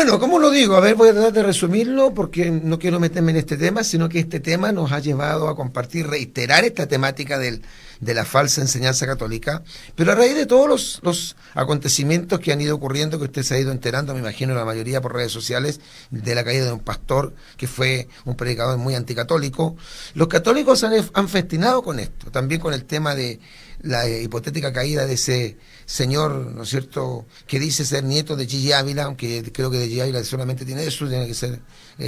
Bueno, ¿cómo lo digo? A ver, voy a tratar de resumirlo porque no quiero meterme en este tema, sino que este tema nos ha llevado a compartir, reiterar esta temática de la falsa enseñanza católica, pero a raíz de todos los acontecimientos que han ido ocurriendo, que usted se ha ido enterando, me imagino la mayoría por redes sociales, de la caída de un pastor que fue un predicador muy anticatólico, los católicos han festinado con esto, también con el tema de la hipotética caída de ese señor, ¿no es cierto?, que dice ser nieto de Gigi Ávila, aunque creo que de Gigi Ávila solamente tiene eso, tiene que ser,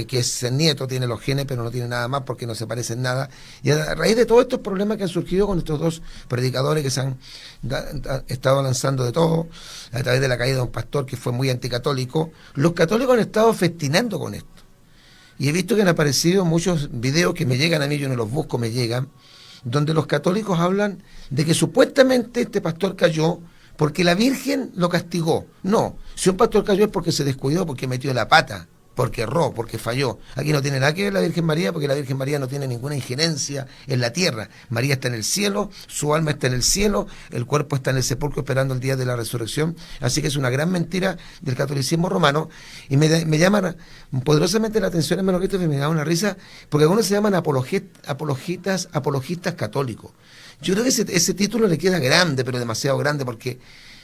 que es ser nieto, tiene los genes, pero no tiene nada más porque no se parecen nada. Y a raíz de todos estos problemas que han surgido con estos dos predicadores que se han estado lanzando de todo, a través de la caída de un pastor que fue muy anticatólico, los católicos han estado festinando con esto. Y he visto que han aparecido muchos videos que me llegan a mí, yo no los busco, me llegan, donde los católicos hablan de que supuestamente este pastor cayó porque la Virgen lo castigó. No, si un pastor cayó es porque se descuidó, porque metió la pata, porque erró, porque falló. Aquí no tiene nada que ver la Virgen María, porque la Virgen María no tiene ninguna injerencia en la tierra. María está en el cielo, su alma está en el cielo, el cuerpo está en el sepulcro esperando el día de la resurrección. Así que es una gran mentira del catolicismo romano. Y me llama poderosamente la atención, hermano Cristo, me da una risa, porque algunos se llaman apologistas católicos. Yo creo que ese título le queda grande, pero demasiado grande, porque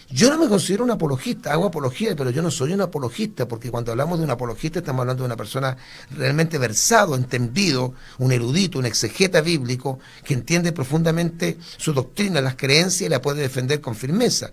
yo no me considero un apologista, hago apología, pero yo no soy un apologista, porque cuando hablamos de un apologista estamos hablando de una persona realmente versado, entendido, un erudito, un exegeta bíblico, que entiende profundamente su doctrina, las creencias y la puede defender con firmeza.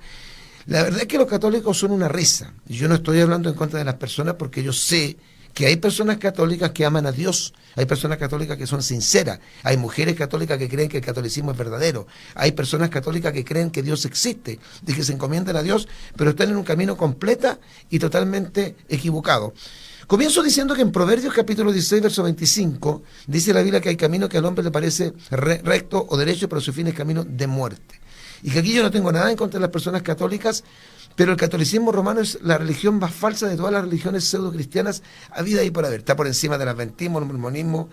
La verdad es que los católicos son una risa. Yo no estoy hablando en contra de las personas porque yo sé que hay personas católicas que aman a Dios, hay personas católicas que son sinceras, hay mujeres católicas que creen que el catolicismo es verdadero, hay personas católicas que creen que Dios existe y que se encomiendan a Dios, pero están en un camino completa y totalmente equivocado. Comienzo diciendo que en Proverbios capítulo 16, verso 25, dice la Biblia que hay camino que al hombre le parece recto o derecho, pero su fin es camino de muerte. Y que aquí yo no tengo nada en contra de las personas católicas, pero el catolicismo romano es la religión más falsa de todas las religiones pseudo-cristianas habida y por haber. Está por encima del adventismo, el mormonismo,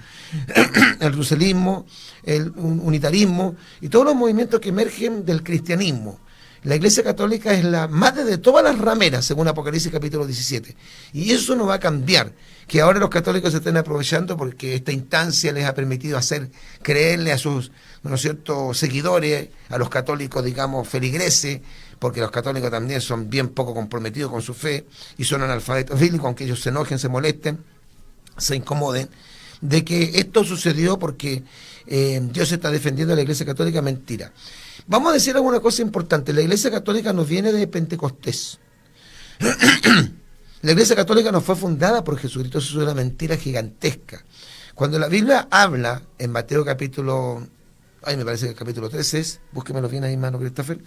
el ruselismo, el unitarismo y todos los movimientos que emergen del cristianismo. La Iglesia Católica es la madre de todas las rameras, según Apocalipsis capítulo 17. Y eso no va a cambiar. Que ahora los católicos se estén aprovechando porque esta instancia les ha permitido creerle a sus, ¿no es cierto?, seguidores, a los católicos, digamos, feligreses, porque los católicos también son bien poco comprometidos con su fe y son analfabetos bíblicos, aunque ellos se enojen, se molesten, se incomoden, de que esto sucedió porque Dios está defendiendo a la Iglesia Católica. Mentira. Vamos a decir alguna cosa importante. La Iglesia Católica nos viene de Pentecostés. La Iglesia Católica no fue fundada por Jesucristo, eso es una mentira gigantesca. Cuando la Biblia habla en Mateo capítulo, me parece que el capítulo 13 es, búsquemelo bien ahí, hermano Christopher.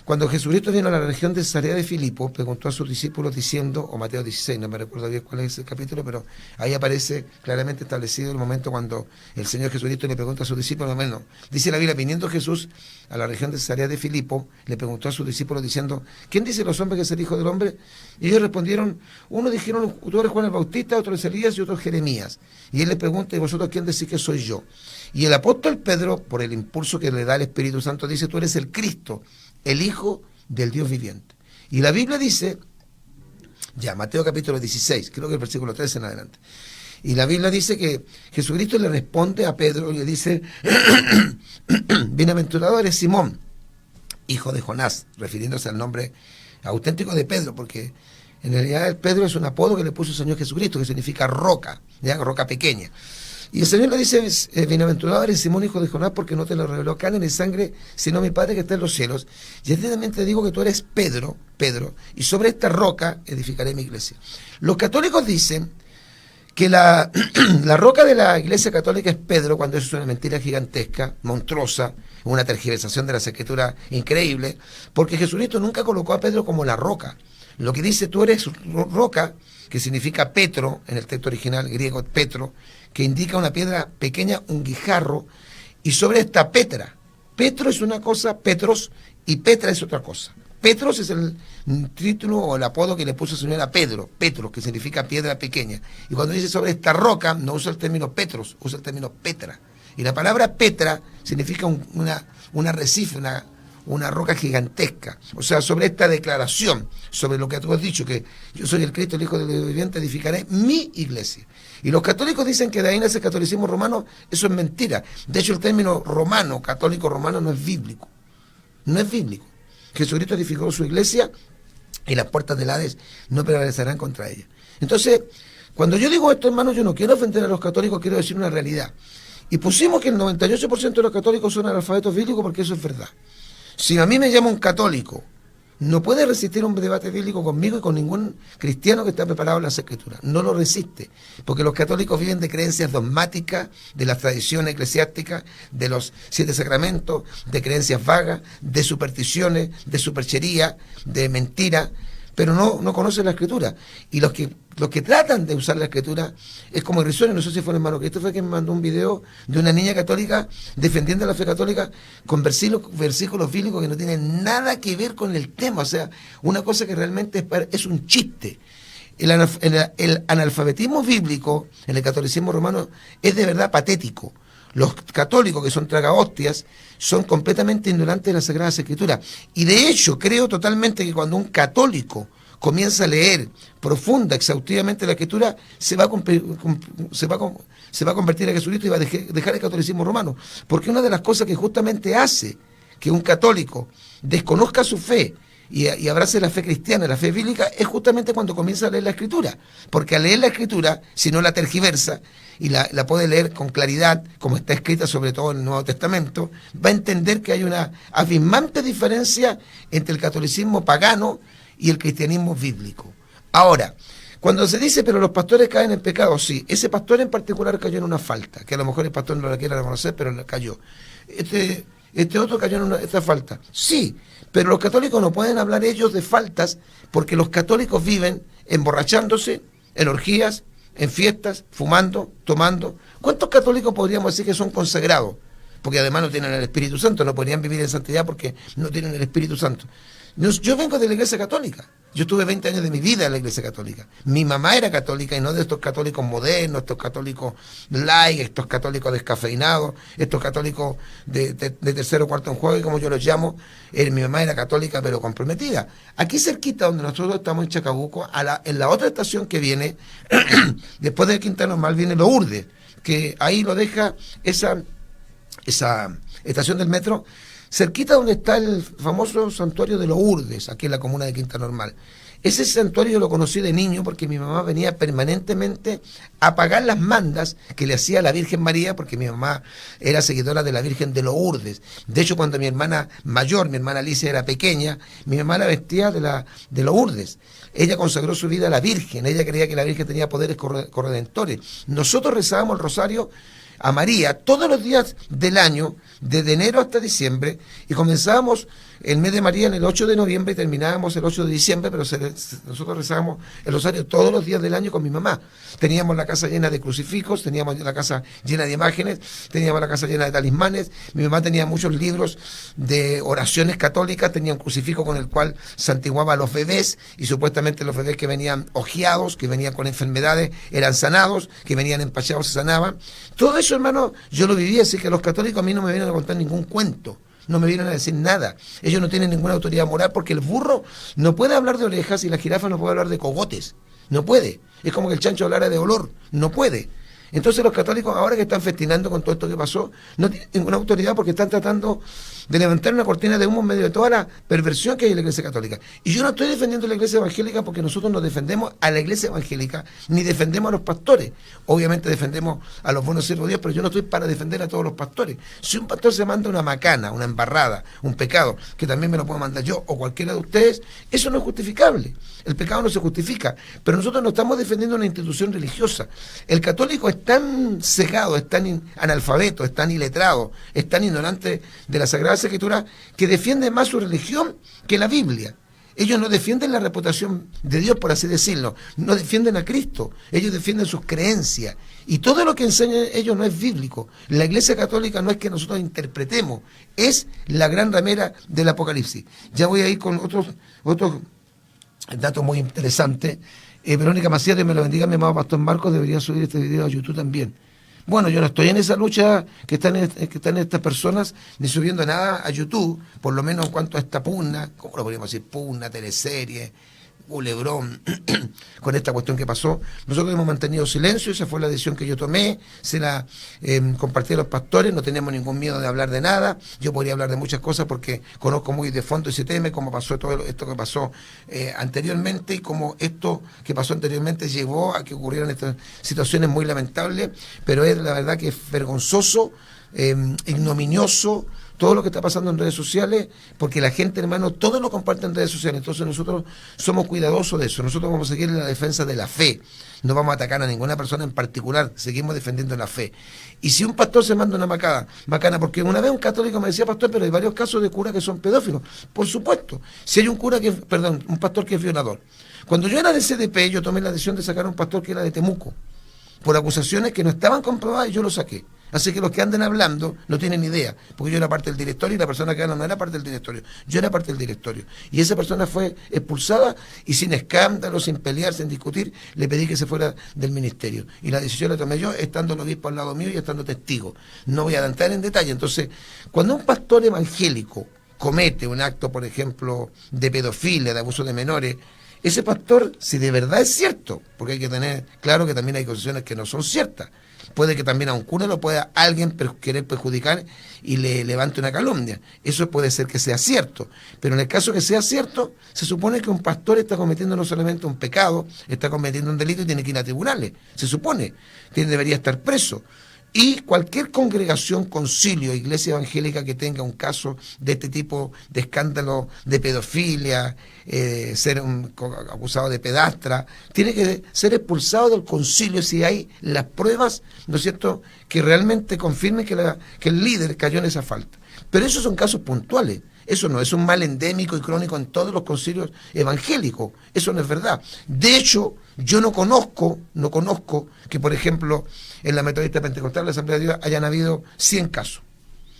Cuando Jesucristo vino a la región de Cesarea de Filipo, preguntó a sus discípulos diciendo, o Mateo 16, no me recuerdo bien cuál es el capítulo, pero ahí aparece claramente establecido el momento cuando el Señor Jesucristo le pregunta a sus discípulos, bueno, dice la Biblia, viniendo Jesús a la región de Cesarea de Filipo, le preguntó a sus discípulos diciendo, ¿quién dice los hombres que es el Hijo del Hombre? Y ellos respondieron, unos dijeron, tú eres Juan el Bautista, otros Elías y otros Jeremías. Y él le pregunta, ¿y vosotros quién decís que soy yo? Y el apóstol Pedro, por el impulso que le da el Espíritu Santo, dice, tú eres el Cristo, el Hijo del Dios viviente. Y la Biblia dice, ya, Mateo capítulo 16, creo que el versículo 13 en adelante. Y la Biblia dice que Jesucristo le responde a Pedro y le dice, bienaventurado eres Simón, hijo de Jonás, refiriéndose al nombre auténtico de Pedro, porque en realidad Pedro es un apodo que le puso el Señor Jesucristo, que significa roca, ¿ya? Roca pequeña. Y el Señor le dice, bienaventurado eres Simón, hijo de Jonás, porque no te lo reveló carne ni sangre, sino mi Padre que está en los cielos. Y eternamente te digo que tú eres Pedro, y sobre esta roca edificaré mi iglesia. Los católicos dicen que la roca de la Iglesia Católica es Pedro, cuando eso es una mentira gigantesca, monstruosa, una tergiversación de las Escrituras increíble, porque Jesucristo nunca colocó a Pedro como la roca. Lo que dice, tú eres roca, que significa Petro, en el texto original griego Petro, que indica una piedra pequeña, un guijarro, y sobre esta Petra. Petro es una cosa, Petros, y Petra es otra cosa. Petros es el título o el apodo que le puso el Señor a Pedro, Petros, que significa piedra pequeña. Y cuando dice sobre esta roca, no usa el término Petros, usa el término Petra. Y la palabra Petra significa un arrecife, una roca gigantesca. O sea, sobre esta declaración, sobre lo que tú has dicho, que yo soy el Cristo, el Hijo del Dios viviente, edificaré mi iglesia. Y los católicos dicen que de ahí nace el catolicismo romano. Eso es mentira. De hecho, el término romano, católico romano, no es bíblico. No es bíblico. Jesucristo edificó su iglesia y las puertas del Hades no prevalecerán contra ella. Entonces, cuando yo digo esto, hermanos, yo no quiero ofender a los católicos, quiero decir una realidad. Y pusimos que el 98% de los católicos son analfabetos bíblicos porque eso es verdad. Si a mí me llama un católico, no puede resistir un debate bíblico conmigo y con ningún cristiano que está preparado en las Escrituras. No lo resiste, porque los católicos viven de creencias dogmáticas, de las tradiciones eclesiásticas, de los 7 sacramentos, de creencias vagas, de supersticiones, de superchería, de mentira, pero no conocen la Escritura. Y los que tratan de usar la Escritura es como irrisorio. No sé si fue el hermano Cristo fue quien me mandó un video de una niña católica defendiendo la fe católica con versículos bíblicos que no tienen nada que ver con el tema. O sea, una cosa que realmente es un chiste. El analfabetismo bíblico en el catolicismo romano es de verdad patético. Los católicos, que son tragahostias, son completamente ignorantes de las Sagradas Escrituras. Y de hecho, creo totalmente que cuando un católico comienza a leer profunda, exhaustivamente la Escritura, se va a convertir a Jesucristo y va a dejar el catolicismo romano. Porque una de las cosas que justamente hace que un católico desconozca su fe y abrace la fe cristiana, la fe bíblica, es justamente cuando comienza a leer la Escritura. Porque al leer la Escritura, si no la tergiversa y la puede leer con claridad, como está escrita sobre todo en el Nuevo Testamento, va a entender que hay una abismante diferencia entre el catolicismo pagano y el cristianismo bíblico. Ahora, cuando se dice, pero los pastores caen en pecado, sí, ese pastor en particular cayó en una falta, que a lo mejor el pastor no la quiere reconocer, pero cayó. Este otro cayó en esta falta. Sí, pero los católicos no pueden hablar ellos de faltas porque los católicos viven emborrachándose, en orgías, en fiestas, fumando, tomando. ¿Cuántos católicos podríamos decir que son consagrados? Porque además no tienen el Espíritu Santo, no podrían vivir en santidad porque no tienen el Espíritu Santo. Yo vengo de la Iglesia Católica. Yo estuve 20 años de mi vida en la Iglesia Católica. Mi mamá era católica y no de estos católicos modernos, estos católicos light, estos católicos descafeinados, estos católicos de tercero o cuarto en juego, como yo los llamo. Mi mamá era católica pero comprometida. Aquí cerquita donde nosotros estamos en Chacabuco, en la otra estación que viene, después de Quinta Normal viene Lourdes, que ahí lo deja esa estación del metro, cerquita donde está el famoso santuario de Lourdes, aquí en la comuna de Quinta Normal. Ese santuario yo lo conocí de niño porque mi mamá venía permanentemente a pagar las mandas que le hacía la Virgen María, porque mi mamá era seguidora de la Virgen de Lourdes. De hecho, cuando mi hermana mayor, mi hermana Alicia, era pequeña, mi mamá la vestía de Lourdes. Ella consagró su vida a la Virgen, ella creía que la Virgen tenía poderes corredentores. Nosotros rezábamos el rosario a María todos los días del año, desde enero hasta diciembre, y comenzábamos el mes de María en el 8 de noviembre y terminábamos el 8 de diciembre, pero nosotros rezábamos el rosario todos los días del año con mi mamá. Teníamos la casa llena de crucifijos, teníamos la casa llena de imágenes, teníamos la casa llena de talismanes. Mi mamá tenía muchos libros de oraciones católicas, tenía un crucifijo con el cual santiguaba a los bebés, y supuestamente los bebés que venían ojeados, que venían con enfermedades, eran sanados, que venían empachados se sanaban. Todo eso, hermano, yo lo vivía, así que los católicos a mí no me vienen a contar ningún cuento. No me vienen a decir nada. Ellos no tienen ninguna autoridad moral porque el burro no puede hablar de orejas y la jirafa no puede hablar de cogotes. No puede. Es como que el chancho hablara de olor. No puede. Entonces los católicos, ahora que están festinando con todo esto que pasó, no tienen ninguna autoridad porque están tratando de levantar una cortina de humo en medio de toda la perversión que hay en la Iglesia Católica. Y yo no estoy defendiendo la Iglesia Evangélica porque nosotros no defendemos a la Iglesia Evangélica, ni defendemos a los pastores. Obviamente defendemos a los buenos siervos de Dios, pero yo no estoy para defender a todos los pastores. Si un pastor se manda una macana, una embarrada, un pecado, que también me lo puedo mandar yo o cualquiera de ustedes, eso no es justificable. El pecado no se justifica, pero nosotros no estamos defendiendo una institución religiosa. El católico es tan cegado, es tan analfabeto, es tan iletrado, es tan ignorante de la Sagrada Escritura, que defiende más su religión que la Biblia. Ellos no defienden la reputación de Dios, por así decirlo, no defienden a Cristo, ellos defienden sus creencias, y todo lo que enseñan ellos no es bíblico. La Iglesia Católica no es que nosotros interpretemos, es la gran ramera del Apocalipsis. Ya voy a ir con otros datos muy interesantes. Verónica Macías, Dios me lo bendiga, mi amado Pastor Marcos, debería subir este video a YouTube también. Bueno, yo no estoy en esa lucha que están estas personas, ni subiendo nada a YouTube, por lo menos en cuanto a esta pugna, ¿cómo lo podríamos decir? Pugna, teleserie, culebrón, con esta cuestión que pasó. Nosotros hemos mantenido silencio, esa fue la decisión que yo tomé, se la compartí a los pastores, no tenemos ningún miedo de hablar de nada. Yo podría hablar de muchas cosas porque conozco muy de fondo ese tema, cómo pasó todo esto que pasó anteriormente y cómo esto que pasó anteriormente llevó a que ocurrieran estas situaciones muy lamentables, pero es la verdad que es vergonzoso, ignominioso, todo lo que está pasando en redes sociales, porque la gente, hermano, todo lo comparte en redes sociales. Entonces nosotros somos cuidadosos de eso. Nosotros vamos a seguir en la defensa de la fe. No vamos a atacar a ninguna persona en particular. Seguimos defendiendo la fe. Y si un pastor se manda una macana, porque una vez un católico me decía, pastor, pero hay varios casos de curas que son pedófilos. Por supuesto. Si hay un un pastor que es violador. Cuando yo era de CDP, yo tomé la decisión de sacar a un pastor que era de Temuco, por acusaciones que no estaban comprobadas, y yo lo saqué. Así que los que anden hablando no tienen idea, porque yo era parte del directorio y la persona que habla no era parte del directorio, yo era parte del directorio. Y esa persona fue expulsada y sin escándalo, sin pelear, sin discutir, le pedí que se fuera del ministerio. Y la decisión la tomé yo, estando el obispo al lado mío y estando testigo. No voy a entrar en detalle. Entonces, cuando un pastor evangélico comete un acto, por ejemplo, de pedofilia, de abuso de menores, ese pastor, si de verdad es cierto, porque hay que tener claro que también hay acusaciones que no son ciertas, puede que también a un cura lo pueda alguien querer perjudicar y le levante una calumnia. Eso puede ser que sea cierto, pero en el caso que sea cierto, se supone que un pastor está cometiendo no solamente un pecado, está cometiendo un delito y tiene que ir a tribunales. Se supone que debería estar preso. Y cualquier congregación, concilio, iglesia evangélica que tenga un caso de este tipo de escándalo de pedofilia, ser acusado de pedastra, tiene que ser expulsado del concilio si hay las pruebas, ¿no es cierto?, que realmente confirmen que el líder cayó en esa falta. Pero esos son casos puntuales. Eso no es un mal endémico y crónico en todos los concilios evangélicos. Eso no es verdad. De hecho, yo no conozco que, por ejemplo, en la Metodista Pentecostal, la Asamblea de Dios, hayan habido 100 casos.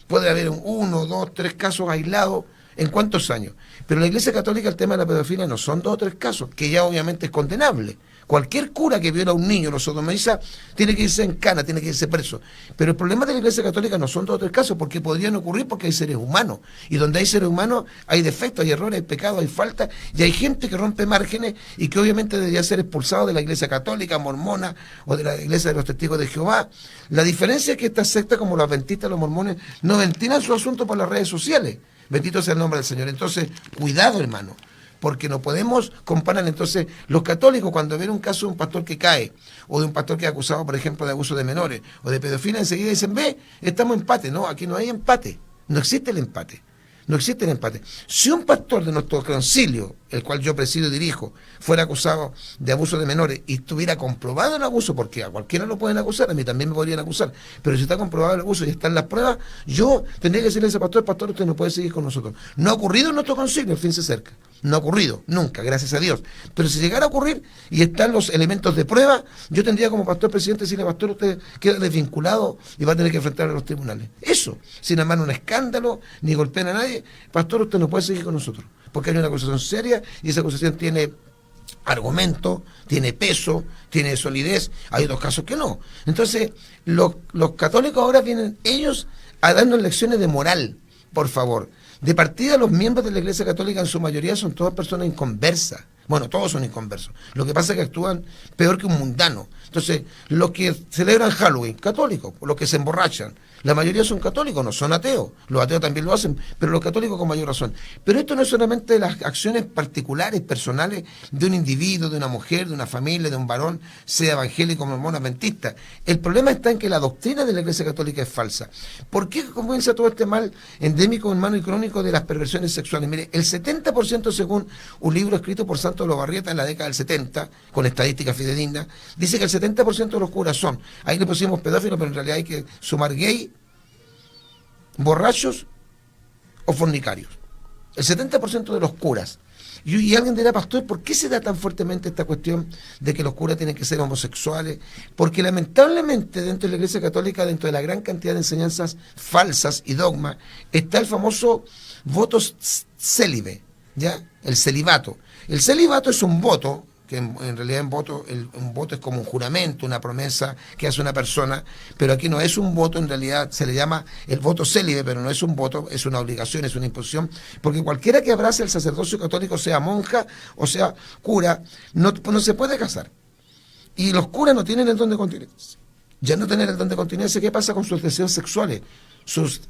Puede haber 1, 2, 3 casos aislados en cuántos años. Pero en la Iglesia Católica el tema de la pedofilia no son 2 o 3 casos, que ya obviamente es condenable. Cualquier cura que viola a un niño, lo sodomiza, tiene que irse en cana, tiene que irse preso. Pero el problema de la Iglesia Católica no son 2 o 3 casos, porque podrían ocurrir porque hay seres humanos. Y donde hay seres humanos hay defectos, hay errores, hay pecados, hay faltas, y hay gente que rompe márgenes y que obviamente debería ser expulsado de la Iglesia Católica, mormona, o de la Iglesia de los Testigos de Jehová. La diferencia es que estas sectas, como los adventistas, los mormones, no ventilan su asunto por las redes sociales. Bendito sea el nombre del Señor. Entonces, cuidado, hermano, porque no podemos comparar. Entonces, los católicos, cuando ven un caso de un pastor que cae, o de un pastor que es acusado, por ejemplo, de abuso de menores, o de pedofilia, enseguida dicen, ve, estamos en empate. No, aquí no hay empate, no existe el empate. No existe el empate. Si un pastor de nuestro concilio, el cual yo presido y dirijo, fuera acusado de abuso de menores y estuviera comprobado el abuso, porque a cualquiera lo pueden acusar, a mí también me podrían acusar, pero si está comprobado el abuso y están las pruebas, yo tendría que decirle a ese pastor, usted no puede seguir con nosotros. No ha ocurrido en nuestro concilio, el fin se acerca. No ha ocurrido, nunca, gracias a Dios. Pero si llegara a ocurrir y están los elementos de prueba, yo tendría como pastor presidente decirle, pastor, usted queda desvinculado y va a tener que enfrentar a los tribunales. Eso, sin armar un escándalo, ni golpear a nadie. Pastor, usted no puede seguir con nosotros, porque hay una acusación seria y esa acusación tiene argumento, tiene peso, tiene solidez. Hay otros casos que no. Entonces, los católicos ahora vienen ellos a darnos lecciones de moral, por favor. De partida, los miembros de la Iglesia Católica en su mayoría son todas personas inconversas. Bueno, todos son inconversos. Lo que pasa es que actúan peor que un mundano. Entonces, los que celebran Halloween, católicos, los que se emborrachan, la mayoría son católicos, no son ateos. Los ateos también lo hacen, pero los católicos con mayor razón. Pero esto no es solamente las acciones particulares, personales de un individuo, de una mujer, de una familia, de un varón, sea evangélico, mormón, adventista. El problema está en que la doctrina de la Iglesia Católica es falsa. ¿Por qué comienza todo este mal endémico, hermano, y crónico de las perversiones sexuales? Mire, el 70%, según un libro escrito por Santo Lobarrieta en la década del 70, con estadísticas fidedignas, dice que el 70% de los curas son, ahí le pusimos pedófilos, pero en realidad hay que sumar gay, borrachos o fornicarios. El 70% de los curas. Y alguien dirá, pastor, ¿por qué se da tan fuertemente esta cuestión de que los curas tienen que ser homosexuales? Porque lamentablemente dentro de la Iglesia Católica, dentro de la gran cantidad de enseñanzas falsas y dogmas, está el famoso voto célibe, ¿ya? El celibato. El celibato es un voto que en realidad un voto es como un juramento, una promesa que hace una persona, pero aquí no es un voto, en realidad se le llama el voto célibe, pero no es un voto, es una obligación, es una imposición, porque cualquiera que abrace el sacerdocio católico, sea monja o sea cura, no se puede casar. Y los curas no tienen el don de continencia. Ya no tener el don de continencia, ¿qué pasa con sus deseos sexuales? Sus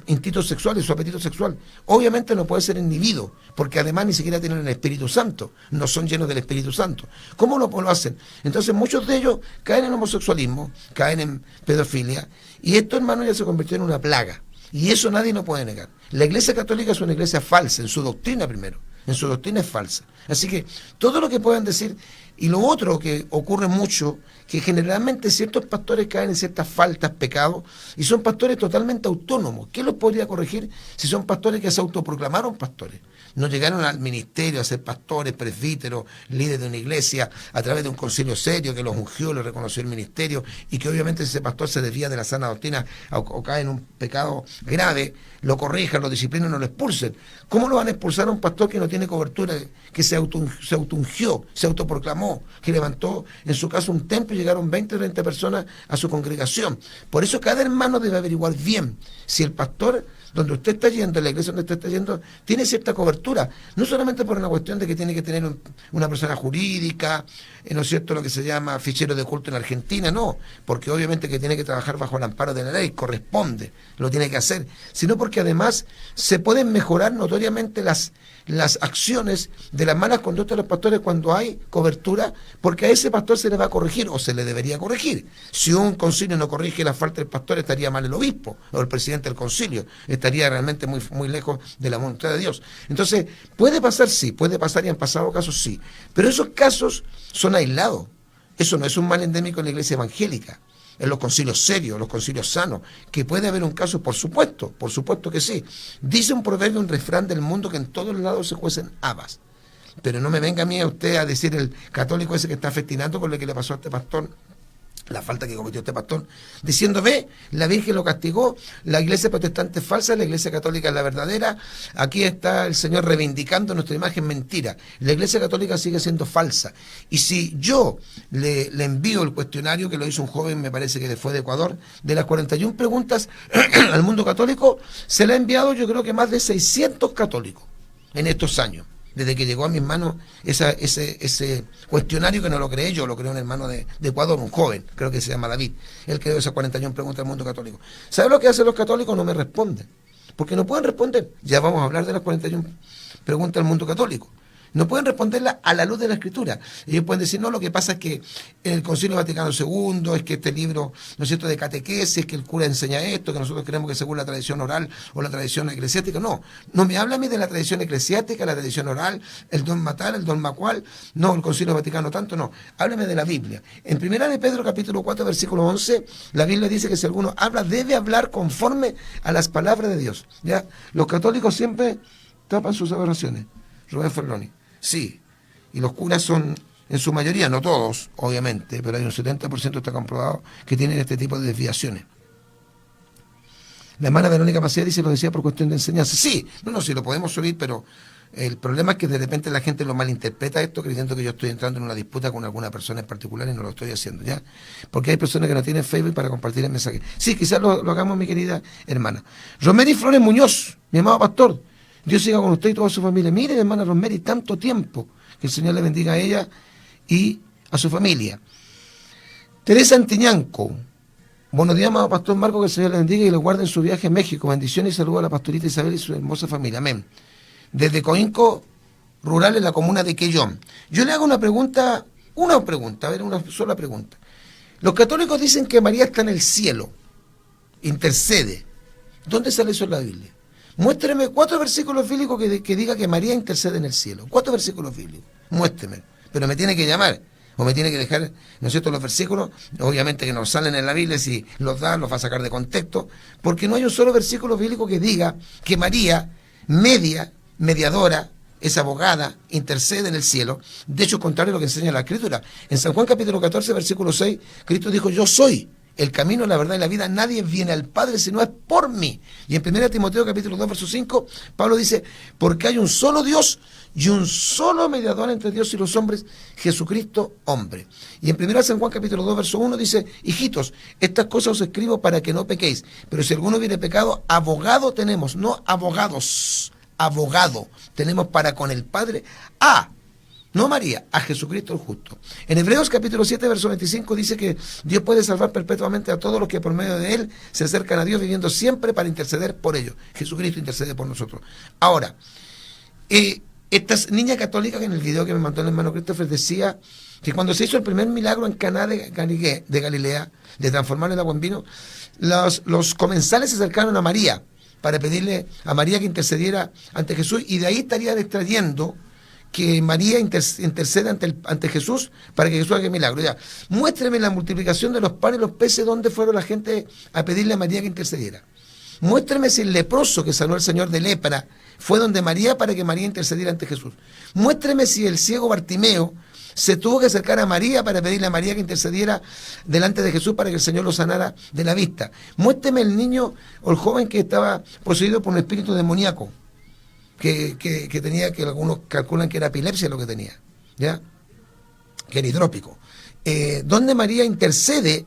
instintos sexuales, su apetito sexual. Obviamente no puede ser inhibido, porque además ni siquiera tienen el Espíritu Santo, no son llenos del Espíritu Santo. ¿Cómo lo hacen? Entonces muchos de ellos caen en homosexualismo, caen en pedofilia, y esto, hermano, ya se convirtió en una plaga. Y eso nadie lo puede negar. La Iglesia Católica es una iglesia falsa, en su doctrina primero. En su doctrina es falsa. Así que todo lo que puedan decir, y lo otro que ocurre mucho, que generalmente ciertos pastores caen en ciertas faltas, pecados, y son pastores totalmente autónomos. ¿Qué los podría corregir si son pastores que se autoproclamaron pastores? No llegaron al ministerio a ser pastores, presbíteros, líderes de una iglesia, a través de un concilio serio que los ungió, les reconoció el ministerio, y que obviamente ese pastor se desvía de la sana doctrina o cae en un pecado grave, lo corrijan, lo disciplinen, no lo expulsen. ¿Cómo lo van a expulsar a un pastor que no tiene cobertura, que se autoungió, se autoproclamó, que levantó en su caso un templo y llegaron 20 o 30 personas a su congregación? Por eso cada hermano debe averiguar bien si el pastor donde usted está yendo, en la iglesia donde usted está yendo, tiene cierta cobertura, no solamente por una cuestión de que tiene que tener una persona jurídica, ¿no es cierto?, lo que se llama fichero de culto en Argentina, no, porque obviamente que tiene que trabajar bajo el amparo de la ley, corresponde, lo tiene que hacer, sino porque además se pueden mejorar notoriamente las acciones de las malas conductas de los pastores cuando hay cobertura, porque a ese pastor se le va a corregir, o se le debería corregir. Si un concilio no corrige la falta del pastor, estaría mal el obispo, o el presidente del concilio, estaría realmente muy, muy lejos de la voluntad de Dios. Entonces, puede pasar, sí, puede pasar, y han pasado casos, sí, pero esos casos son aislados. Eso no es un mal endémico en la iglesia evangélica, en los concilios serios, los concilios sanos, que puede haber un caso, por supuesto que sí. Dice un proverbio, un refrán del mundo, que en todos lados se cuecen habas. Pero no me venga a mí a usted a decir el católico ese que está festinando con lo que le pasó a este pastor, la falta que cometió este pastor, diciendo: ve, la Virgen lo castigó, la iglesia protestante es falsa, la iglesia católica es la verdadera, aquí está el Señor reivindicando nuestra imagen. Mentira, la iglesia católica sigue siendo falsa. Y si yo le envío el cuestionario que lo hizo un joven, me parece que fue de Ecuador, de las 41 preguntas al mundo católico, se le ha enviado, yo creo que más de 600 católicos en estos años, desde que llegó a mis manos ese cuestionario, que no lo creé yo, lo creó un hermano de Ecuador, un joven, creo que se llama David. Él creó esas 41 preguntas al mundo católico. ¿Sabe lo que hacen los católicos? No me responden, porque no pueden responder. Ya vamos a hablar de las 41 preguntas al mundo católico. No pueden responderla a la luz de la Escritura. Ellos pueden decir: no, lo que pasa es que en el Concilio Vaticano II, es que este libro, ¿no es cierto?, de catequesis, que el cura enseña esto, que nosotros creemos que según la tradición oral o la tradición eclesiástica. No me habla a mí de la tradición eclesiástica, la tradición oral, el dogma tal, el dogma cual, no, el Concilio Vaticano tanto, no. Háblame de la Biblia. En 1 de Pedro, capítulo 4, versículo 11, la Biblia dice que si alguno habla, debe hablar conforme a las palabras de Dios. ¿Ya? Los católicos siempre tapan sus aberraciones. Rubén Ferroni. Sí, y los curas son, en su mayoría, no todos, obviamente, pero hay un 70%, está comprobado, que tienen este tipo de desviaciones. La hermana Verónica Macías dice: lo decía por cuestión de enseñanza. Sí, sí lo podemos subir, pero el problema es que de repente la gente lo malinterpreta esto, creyendo que yo estoy entrando en una disputa con alguna persona en particular, y no lo estoy haciendo, ¿ya? Porque hay personas que no tienen Facebook para compartir el mensaje. Sí, quizás lo hagamos, mi querida hermana. Romery Flores Muñoz, mi amado pastor, Dios siga con usted y toda su familia. Mire, hermana Rosemary, tanto tiempo. Que el Señor le bendiga a ella y a su familia. Teresa Antiñanco. Buenos días, amado pastor Marco, que el Señor le bendiga y le guarde en su viaje a México. Bendiciones y saludos a la pastorita Isabel y su hermosa familia. Amén. Desde Coinco, rural, en la comuna de Quellón. Yo le hago una pregunta, a ver, una sola pregunta. Los católicos dicen que María está en el cielo, intercede. ¿Dónde sale eso en la Biblia? Muéstreme 4 versículos bíblicos que diga que María intercede en el cielo. 4 versículos bíblicos. Muéstreme. Pero me tiene que llamar. O me tiene que dejar, ¿no es cierto?, los versículos. Obviamente que no salen en la Biblia. Si los da, los va a sacar de contexto. Porque no hay un solo versículo bíblico que diga que María, mediadora, es abogada, intercede en el cielo. De hecho, es contrario a lo que enseña la Escritura. En San Juan capítulo 14, versículo 6, Cristo dijo: yo soy el camino, la verdad y la vida. Nadie viene al Padre si no es por mí. Y en 1 Timoteo capítulo 2, verso 5, Pablo dice, porque hay un solo Dios y un solo mediador entre Dios y los hombres, Jesucristo hombre. Y en 1 San Juan capítulo 2, verso 1 dice, hijitos, estas cosas os escribo para que no pequéis. Pero si alguno hubiere pecado, abogado tenemos, no abogados, abogado tenemos para con el Padre, no María, a Jesucristo el justo. En Hebreos capítulo 7, verso 25 dice que Dios puede salvar perpetuamente a todos los que por medio de Él se acercan a Dios, viviendo siempre para interceder por ellos. Jesucristo intercede por nosotros. Ahora, esta niña católica que en el video que me mandó el hermano Christopher decía que cuando se hizo el primer milagro en Caná de Galilea, de transformar el agua en vino, los comensales se acercaron a María para pedirle a María que intercediera ante Jesús, y de ahí estarían extrayendo que María intercede ante Jesús para que Jesús haga el milagro. Ya, muéstreme la multiplicación de los panes y los peces, donde fueron la gente a pedirle a María que intercediera. Muéstreme si el leproso que sanó el Señor de lepra fue donde María para que María intercediera ante Jesús. Muéstreme si el ciego Bartimeo se tuvo que acercar a María para pedirle a María que intercediera delante de Jesús para que el Señor lo sanara de la vista. Muéstreme el niño o el joven que estaba poseído por un espíritu demoníaco, que tenía, que algunos calculan que era epilepsia lo que tenía, ¿ya? Que era hidrópico. Donde María intercede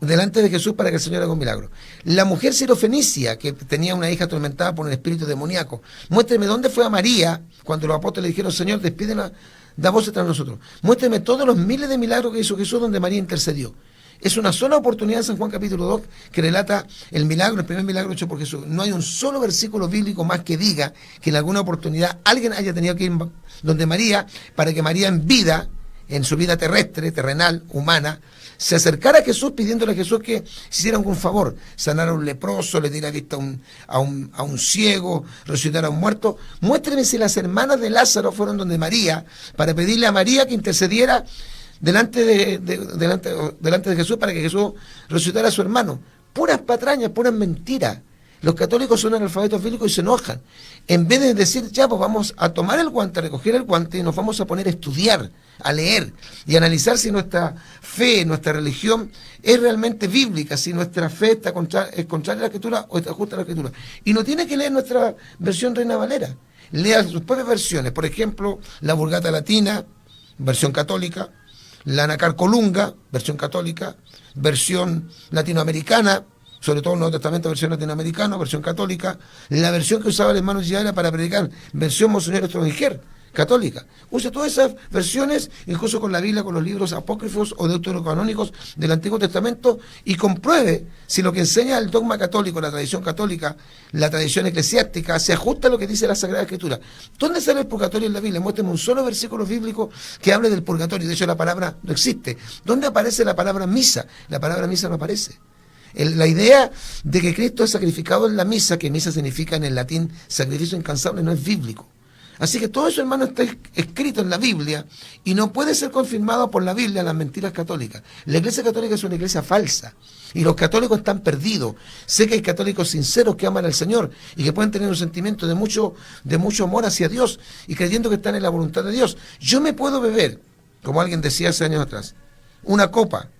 delante de Jesús para que el Señor haga un milagro. La mujer sirofenicia, que tenía una hija atormentada por un espíritu demoníaco. Muéstreme dónde fue a María cuando los apóstoles le dijeron, Señor, despídela, da voces tras nosotros. Muéstreme todos los miles de milagros que hizo Jesús donde María intercedió. Es una sola oportunidad en San Juan capítulo 2 que relata el milagro, el primer milagro hecho por Jesús. No hay un solo versículo bíblico más que diga que en alguna oportunidad alguien haya tenido que ir donde María para que María en vida, en su vida terrestre, terrenal, humana, se acercara a Jesús pidiéndole a Jesús que se hiciera algún favor, sanara a un leproso, le diera vista a un ciego, resucitara a un muerto. Muéstreme si las hermanas de Lázaro fueron donde María para pedirle a María que intercediera delante de Jesús para que Jesús resucitara a su hermano. Puras patrañas, puras mentiras. Los católicos son analfabetos bíblicos y se enojan. En vez de decir, ya, pues vamos a tomar el guante, a recoger el guante y nos vamos a poner a estudiar, a leer y a analizar si nuestra fe, nuestra religión es realmente bíblica, si nuestra fe es contraria a la Escritura o está justa a la Escritura. Y no tiene que leer nuestra versión Reina Valera. Lea sus propias versiones. Por ejemplo, la Vulgata Latina, versión católica, la Nácar Colunga, versión católica, versión latinoamericana, sobre todo el Nuevo Testamento, versión latinoamericana, versión católica, la versión que usaba el hermano Giaela para predicar, versión Monseñor Stroginger, católica. Use todas esas versiones, incluso con la Biblia, con los libros apócrifos o deuterocanónicos del Antiguo Testamento, y compruebe si lo que enseña el dogma católico, la tradición católica, la tradición eclesiástica, se ajusta a lo que dice la Sagrada Escritura. ¿Dónde sale el purgatorio en la Biblia? Muéstrame un solo versículo bíblico que hable del purgatorio. De hecho, la palabra no existe. ¿Dónde aparece la palabra misa? La palabra misa no aparece. La idea de que Cristo es sacrificado en la misa, que misa significa en el latín sacrificio incansable, no es bíblico. Así que todo eso, hermano, está escrito en la Biblia y no puede ser confirmado por la Biblia, las mentiras católicas. La Iglesia Católica es una iglesia falsa y los católicos están perdidos. Sé que hay católicos sinceros que aman al Señor y que pueden tener un sentimiento de mucho amor hacia Dios y creyendo que están en la voluntad de Dios. Yo me puedo beber, como alguien decía hace años atrás, una copa,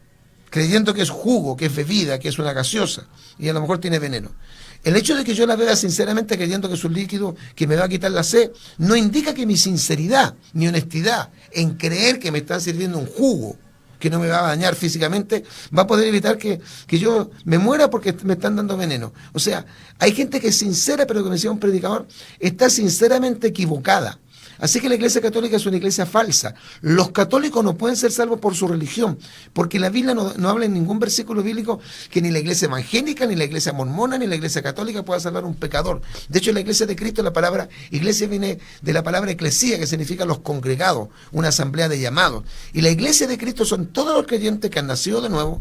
creyendo que es jugo, que es bebida, que es una gaseosa, y a lo mejor tiene veneno. El hecho de que yo la beba sinceramente creyendo que es un líquido que me va a quitar la sed, no indica que mi sinceridad, mi honestidad en creer que me están sirviendo un jugo que no me va a dañar físicamente, va a poder evitar que yo me muera porque me están dando veneno. O sea, hay gente que es sincera, pero como decía un predicador, está sinceramente equivocada. Así que la Iglesia Católica es una iglesia falsa. Los católicos no pueden ser salvos por su religión, porque la Biblia no habla en ningún versículo bíblico que ni la Iglesia evangélica, ni la Iglesia mormona, ni la Iglesia católica pueda salvar a un pecador. De hecho, en la Iglesia de Cristo, la palabra iglesia viene de la palabra eclesía, que significa los congregados, una asamblea de llamados. Y la Iglesia de Cristo son todos los creyentes que han nacido de nuevo,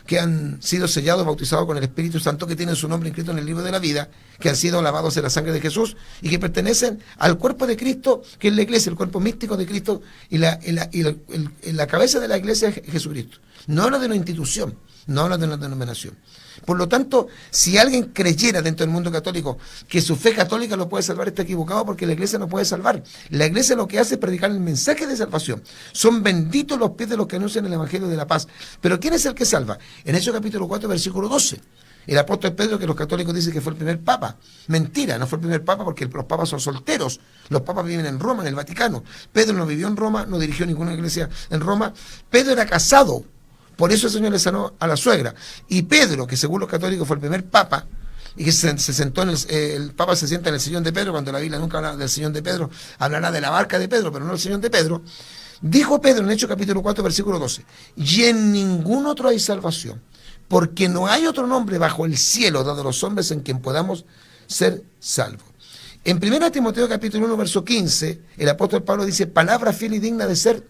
que han sido sellados, bautizados con el Espíritu Santo, que tienen su nombre inscrito en el libro de la vida, que han sido lavados en la sangre de Jesús y que pertenecen al cuerpo de Cristo, que es la iglesia, el cuerpo místico de Cristo, y la cabeza de la iglesia es Jesucristo. No habla de una institución, no habla de una denominación. Por lo tanto, si alguien creyera dentro del mundo católico que su fe católica lo puede salvar, está equivocado, porque la iglesia no puede salvar. La iglesia lo que hace es predicar el mensaje de salvación. Son benditos los pies de los que anuncian el evangelio de la paz. Pero ¿quién es el que salva? En Hechos capítulo 4, versículo 12. El apóstol Pedro, que los católicos dicen que fue el primer papa. Mentira, no fue el primer papa, porque los papas son solteros. Los papas viven en Roma, en el Vaticano. Pedro no vivió en Roma, no dirigió ninguna iglesia en Roma. Pedro era casado. Por eso el Señor le sanó a la suegra. Y Pedro, que según los católicos fue el primer papa, y que se sentó en el papa se sienta en el sillón de Pedro, cuando la Biblia nunca habla del sillón de Pedro, hablará de la barca de Pedro, pero no del sillón de Pedro. Dijo Pedro en Hechos capítulo 4, versículo 12, y en ningún otro hay salvación, porque no hay otro nombre bajo el cielo dado a los hombres en quien podamos ser salvos. En 1 Timoteo capítulo 1, verso 15, el apóstol Pablo dice, palabra fiel y digna de ser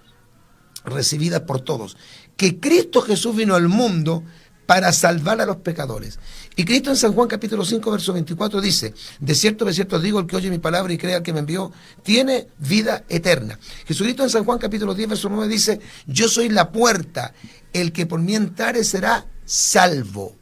recibida por todos, que Cristo Jesús vino al mundo para salvar a los pecadores. Y Cristo en San Juan capítulo 5, verso 24 dice, de cierto os digo, el que oye mi palabra y crea al que me envió, tiene vida eterna. Jesucristo en San Juan capítulo 10, verso 9 dice, yo soy la puerta, el que por mí entrare será salvo.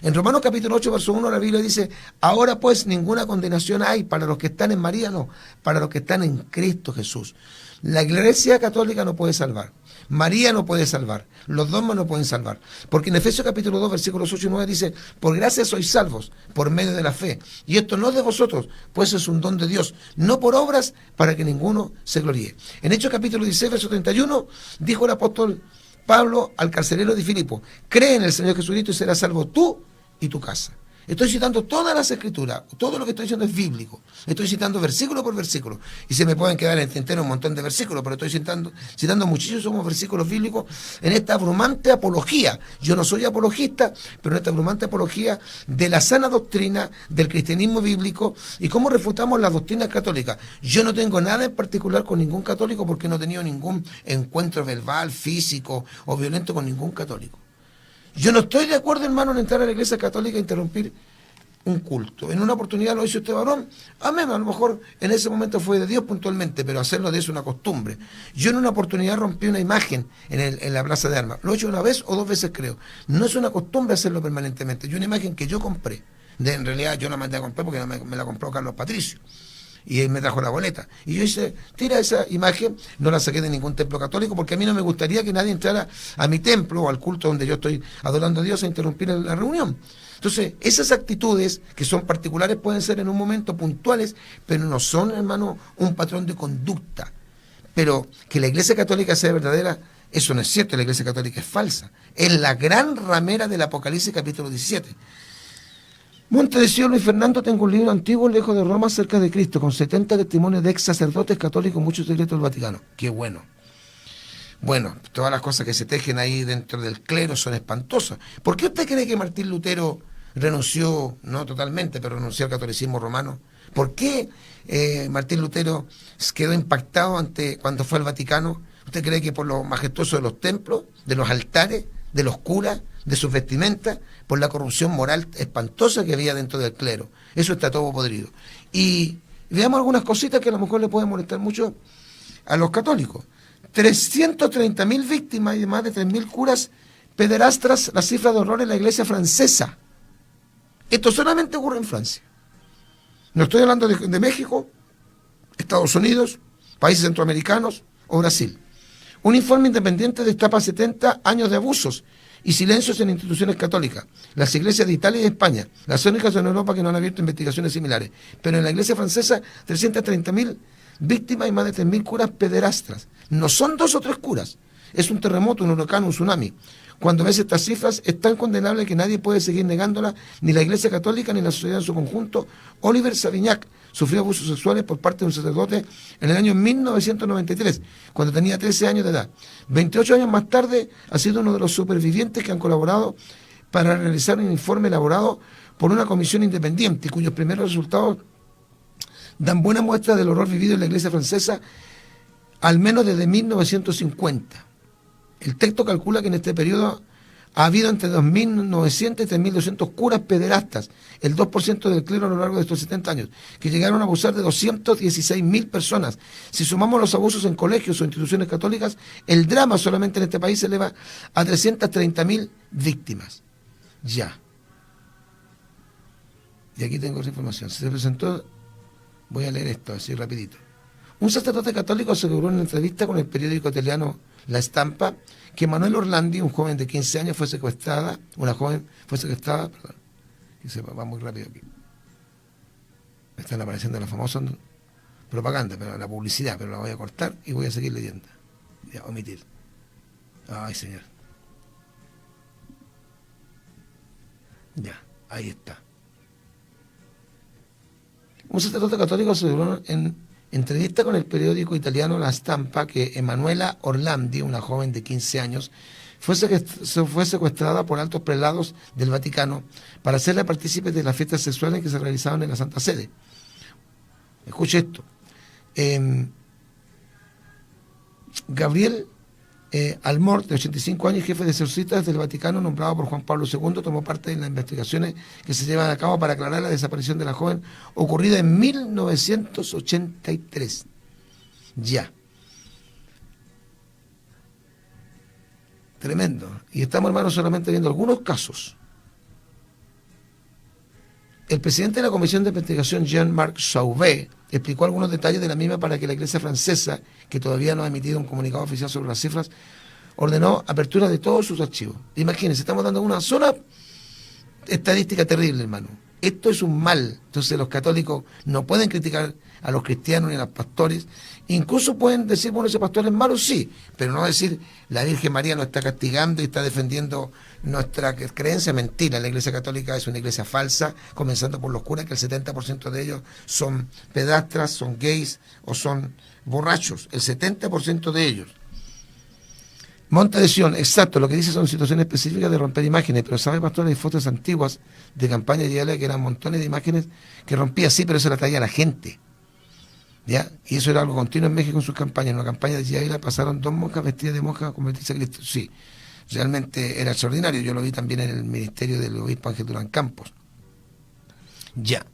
En Romanos capítulo 8, verso 1, la Biblia dice, ahora pues ninguna condenación hay para los que están en María, no, para los que están en Cristo Jesús. La Iglesia Católica no puede salvar. María no puede salvar. Los dogmas no pueden salvar. Porque en Efesios capítulo 2, versículos 8 y 9 dice, por gracia sois salvos, por medio de la fe. Y esto no es de vosotros, pues es un don de Dios, no por obras, para que ninguno se gloríe. En Hechos capítulo 16, verso 31, dijo el apóstol Pablo al carcelero de Filipo, cree en el Señor Jesucristo y serás salvo tú y tu casa. Estoy citando todas las escrituras, todo lo que estoy diciendo es bíblico. Estoy citando versículo por versículo. Y se me pueden quedar en el tintero un montón de versículos, pero estoy citando muchísimos versículos bíblicos en esta abrumante apología. Yo no soy apologista, pero en esta abrumante apología de la sana doctrina del cristianismo bíblico y cómo refutamos las doctrinas católicas. Yo no tengo nada en particular con ningún católico porque no he tenido ningún encuentro verbal, físico o violento con ningún católico. Yo no estoy de acuerdo, hermano, en entrar a la iglesia católica e interrumpir un culto. En una oportunidad lo hizo este varón, amén, a lo mejor en ese momento fue de Dios puntualmente, pero hacerlo de eso es una costumbre. Yo en una oportunidad rompí una imagen en la plaza de armas. Lo he hecho una vez o dos veces, creo. No es una costumbre hacerlo permanentemente. Yo una imagen que yo compré, en realidad yo la mandé a comprar porque me la compró Carlos Patricio. Y él me trajo la boleta. Y yo hice, tira esa imagen, no la saqué de ningún templo católico, porque a mí no me gustaría que nadie entrara a mi templo o al culto donde yo estoy adorando a Dios a interrumpir la reunión. Entonces, esas actitudes que son particulares pueden ser en un momento puntuales, pero no son, hermano, un patrón de conducta. Pero que la Iglesia Católica sea verdadera, eso no es cierto, la Iglesia Católica es falsa. Es la gran ramera del Apocalipsis capítulo 17. Monte de Sion, Luis Fernando, tengo un libro antiguo lejos de Roma cerca de Cristo, con 70 testimonios de ex sacerdotes católicos, muchos secretos del Vaticano. Qué bueno. Bueno, todas las cosas que se tejen ahí dentro del clero son espantosas. ¿Por qué usted cree que Martín Lutero renunció, no totalmente, pero renunció al catolicismo romano? ¿Por qué Martín Lutero quedó impactado cuando fue al Vaticano? ¿Usted cree que por lo majestuoso de los templos, de los altares, de los curas, de sus vestimentas, por la corrupción moral espantosa que había dentro del clero? Eso está todo podrido. Y veamos algunas cositas que a lo mejor le pueden molestar mucho a los católicos. 330.000 víctimas y más de 3.000 curas pederastras, la cifra de horror en la iglesia francesa. Esto solamente ocurre en Francia. No estoy hablando de México, Estados Unidos, países centroamericanos o Brasil. Un informe independiente destapa 70 años de abusos y silencios en instituciones católicas. Las iglesias de Italia y de España, las únicas en Europa que no han abierto investigaciones similares. Pero en la iglesia francesa, 330.000 víctimas y más de 3.000 curas pederastras. No son 2 o 3 curas. Es un terremoto, un huracán, un tsunami. Cuando ves estas cifras, es tan condenable que nadie puede seguir negándola, ni la Iglesia Católica ni la sociedad en su conjunto. Oliver Savignac sufrió abusos sexuales por parte de un sacerdote en el año 1993, cuando tenía 13 años de edad. 28 años más tarde, ha sido uno de los supervivientes que han colaborado para realizar un informe elaborado por una comisión independiente, cuyos primeros resultados dan buena muestra del horror vivido en la Iglesia francesa, al menos desde 1950. El texto calcula que en este periodo ha habido entre 2.900 y 3.200 curas pederastas, el 2% del clero a lo largo de estos 70 años, que llegaron a abusar de 216.000 personas. Si sumamos los abusos en colegios o instituciones católicas, el drama solamente en este país se eleva a 330.000 víctimas. Ya. Y aquí tengo otra información. Se presentó, voy a leer esto así rapidito. Un sacerdote católico aseguró en una entrevista con el periódico italiano La Stampa que Manuel Orlandi, un joven de 15 años, una joven fue secuestrada, perdón, que se va muy rápido aquí. Me están apareciendo la famosa propaganda, pero la publicidad, pero la voy a cortar y voy a seguir leyendo. Ya, omitir. Ay, señor. Ya, ahí está. Un sacerdote católico aseguró en entrevista con el periódico italiano La Stampa que Emanuela Orlandi, una joven de 15 años, fue secuestrada por altos prelados del Vaticano para hacerla partícipe de las fiestas sexuales que se realizaban en la Santa Sede. Escuche esto. Gabriel Almor, de 85 años, jefe de exorcistas del Vaticano, nombrado por Juan Pablo II, tomó parte en las investigaciones que se llevan a cabo para aclarar la desaparición de la joven ocurrida en 1983. Ya. Tremendo. Y estamos, hermanos, solamente viendo algunos casos. El presidente de la Comisión de Investigación, Jean-Marc Sauvé, explicó algunos detalles de la misma para que la Iglesia francesa, que todavía no ha emitido un comunicado oficial sobre las cifras, ordenó apertura de todos sus archivos. Imagínense, estamos dando una sola estadística terrible, hermano. Esto es un mal. Entonces los católicos no pueden criticar a los cristianos ni a los pastores. Incluso pueden decir, bueno, ese pastor es malo, sí, pero no decir, la Virgen María nos está castigando y está defendiendo nuestra creencia. Mentira, la Iglesia Católica es una iglesia falsa, comenzando por los curas, que el 70% de ellos son pedastras, son gays o son borrachos, el 70% de ellos. Monte de Sion, exacto, lo que dice son situaciones específicas de romper imágenes, pero sabe, pastor, hay fotos antiguas de campaña de que eran montones de imágenes que rompía, sí, pero eso la traía la gente. ¿Ya? Y eso era algo continuo en México en sus campañas. En una campaña de Yaela pasaron 2 monjas vestidas de monjas a convertirse a Cristo. Sí, realmente era extraordinario. Yo lo vi también en el ministerio del obispo Ángel Durán Campos. Ya.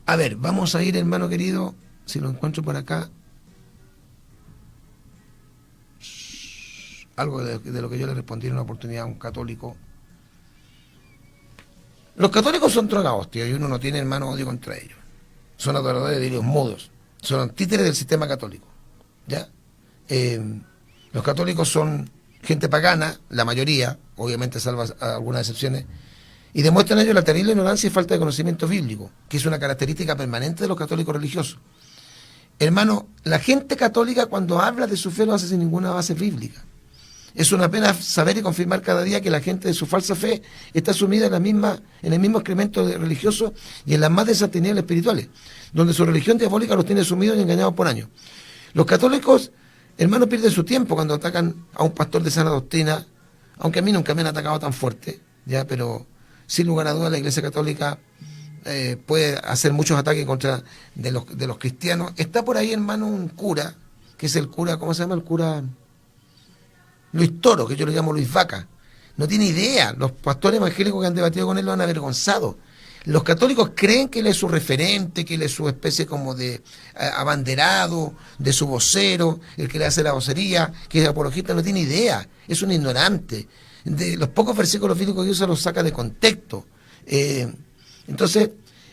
A ver, vamos a ir, hermano querido, si lo encuentro por acá. Algo de lo que yo le respondí en una oportunidad a un católico. Los católicos son drogados, tío, y uno no tiene, hermano, odio contra ellos. Son adoradores de Dios mudos. Son títeres del sistema católico. ¿Ya? Los católicos son gente pagana, la mayoría, obviamente salva algunas excepciones, y demuestran ellos la terrible ignorancia y falta de conocimiento bíblico, que es una característica permanente de los católicos religiosos. Hermano, la gente católica cuando habla de su fe lo hace sin ninguna base bíblica. Es una pena saber y confirmar cada día que la gente de su falsa fe está sumida en el mismo excremento religioso y en las más desatenibles espirituales, donde su religión diabólica los tiene sumidos y engañados por años. Los católicos, hermanos, pierden su tiempo cuando atacan a un pastor de sana doctrina, aunque a mí nunca me han atacado tan fuerte, ya, pero sin lugar a dudas la Iglesia Católica puede hacer muchos ataques contra de los cristianos. Está por ahí, hermano, un cura, que es el cura, ¿cómo se llama? El cura Luis Toro, que yo le llamo Luis Vaca. No tiene idea. Los pastores evangélicos que han debatido con él lo han avergonzado. Los católicos creen que él es su referente, que él es su especie como de abanderado, de su vocero, el que le hace la vocería, que es apologista. No tiene idea. Es un ignorante. De los pocos versículos bíblicos que usa los saca de contexto. Entonces,